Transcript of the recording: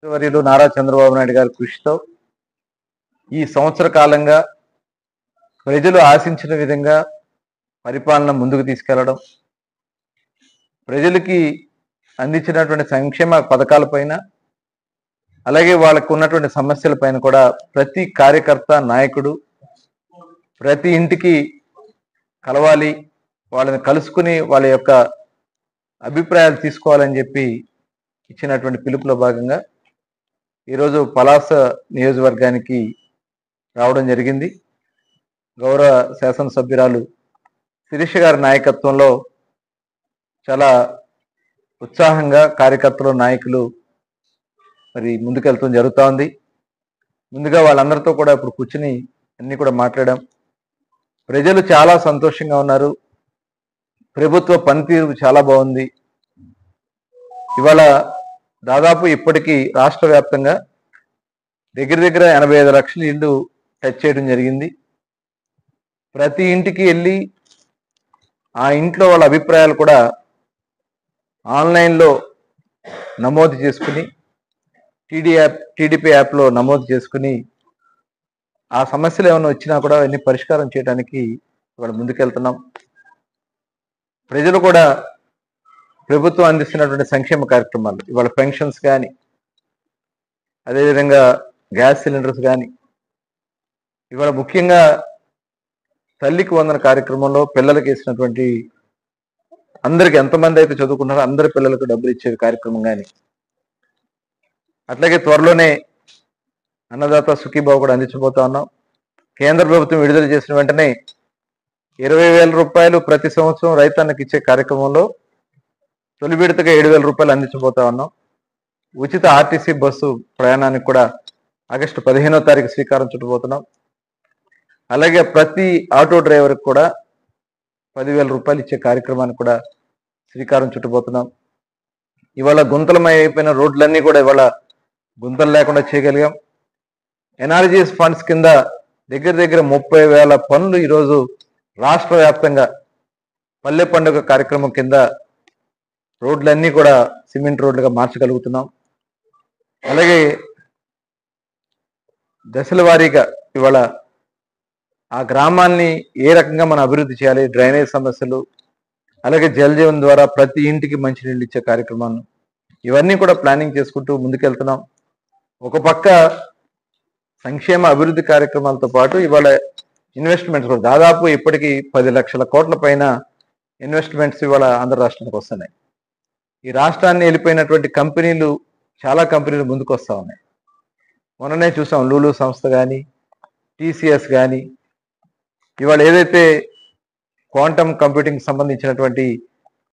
వర్యులు నారా చంద్రబాబు నాయుడు గారి కృషితో ఈ సంవత్సర కాలంగా ప్రజలు ఆశించిన విధంగా పరిపాలన ముందుకు తీసుకెళ్లడం, ప్రజలకి అందించినటువంటి సంక్షేమ పథకాలపైన అలాగే వాళ్ళకు ఉన్నటువంటి సమస్యలపైన కూడా ప్రతి కార్యకర్త నాయకుడు ప్రతి ఇంటికి కలవాలి, వాళ్ళని కలుసుకుని వాళ్ళ యొక్క అభిప్రాయాలు తీసుకోవాలని చెప్పి ఇచ్చినటువంటి పిలుపులో భాగంగా ఈరోజు పలాస నియోజకవర్గానికి రావడం జరిగింది. గౌరవ శాసనసభ్యురాలు శిరీష గారి నాయకత్వంలో చాలా ఉత్సాహంగా కార్యకర్తలు నాయకులు మరి ముందుకెళ్తూ జరుగుతూ ఉంది. ముందుగా వాళ్ళందరితో కూడా ఇప్పుడు కూర్చుని అన్ని కూడా మాట్లాడాం. ప్రజలు చాలా సంతోషంగా ఉన్నారు. ప్రభుత్వ పనితీరు చాలా బాగుంది. ఇవాళ దాదాపు ఇప్పటికీ రాష్ట్ర వ్యాప్తంగా దగ్గర 85 లక్షల ఇళ్ళు టచ్ చేయడం జరిగింది. ప్రతి ఇంటికి వెళ్ళి ఆ ఇంట్లో వాళ్ళ అభిప్రాయాలు కూడా ఆన్లైన్లో నమోదు చేసుకుని టీడీపీ యాప్లో నమోదు చేసుకుని ఆ సమస్యలు ఏమైనా వచ్చినా కూడా అవన్నీ పరిష్కారం చేయడానికి ఇవాళ ముందుకెళ్తున్నాం. ప్రజలు కూడా ప్రభుత్వం అందిస్తున్నటువంటి సంక్షేమ కార్యక్రమాలు, ఇవాళ పెన్షన్స్ కానీ అదేవిధంగా గ్యాస్ సిలిండర్స్ కానీ, ఇవాళ ముఖ్యంగా తల్లికి వందన కార్యక్రమంలో పిల్లలకి వేసినటువంటి అందరికి ఎంతమంది అయితే చదువుకున్నారో అందరి పిల్లలకు డబ్బులు ఇచ్చే కార్యక్రమం కానీ, అట్లాగే త్వరలోనే అన్నదాత సుఖీబాబు కూడా అందించబోతా ఉన్నాం. కేంద్ర ప్రభుత్వం విడుదల చేసిన వెంటనే 20,000 రూపాయలు ప్రతి సంవత్సరం రైతన్నకి ఇచ్చే కార్యక్రమంలో తొలి విడతగా 7,000 రూపాయలు అందించబోతా ఉన్నాం. ఉచిత ఆర్టీసీ బస్సు ప్రయాణానికి కూడా ఆగస్టు 15వ తారీఖు శ్రీకారం చుట్టబోతున్నాం. అలాగే ప్రతి ఆటో డ్రైవర్కి కూడా 10,000 రూపాయలు ఇచ్చే కార్యక్రమానికి కూడా శ్రీకారం చుట్టబోతున్నాం. ఇవాళ గుంతలమై అయిపోయిన రోడ్లన్నీ కూడా ఇవాళ గుంతలు లేకుండా చేయగలిగాం. ఎన్ఆర్జీఎస్ ఫండ్స్ కింద దగ్గర 30,000 పనులు ఈరోజు రాష్ట్ర వ్యాప్తంగా పల్లె పండుగ కార్యక్రమం కింద రోడ్లన్నీ కూడా సిమెంట్ రోడ్లుగా మార్చగలుగుతున్నాం. అలాగే దశల వారీగా ఇవాళ ఆ గ్రామాన్ని ఏ రకంగా మనం అభివృద్ధి చేయాలి, డ్రైనేజ్ సమస్యలు, అలాగే జల్ జీవన్ ద్వారా ప్రతి ఇంటికి మంచినీళ్ళు ఇచ్చే కార్యక్రమాలు, ఇవన్నీ కూడా ప్లానింగ్ చేసుకుంటూ ముందుకెళ్తున్నాం. ఒక పక్క సంక్షేమ అభివృద్ధి కార్యక్రమాలతో పాటు ఇవాళ ఇన్వెస్ట్మెంట్స్ కూడా దాదాపు ఇప్పటికీ 10 లక్షల కోట్ల పైన ఇన్వెస్ట్మెంట్స్ ఇవాళ ఆంధ్ర రాష్ట్రానికి వస్తున్నాయి. ఈ రాష్ట్రాన్ని వెళ్ళిపోయినటువంటి కంపెనీలు, చాలా కంపెనీలు ముందుకు వస్తూ ఉన్నాయి. మొన్ననే చూసాం లూలు సంస్థ కానీ, టీసీఎస్ కానీ, ఇవాళ ఏదైతే క్వాంటమ్ కంప్యూటింగ్ సంబంధించినటువంటి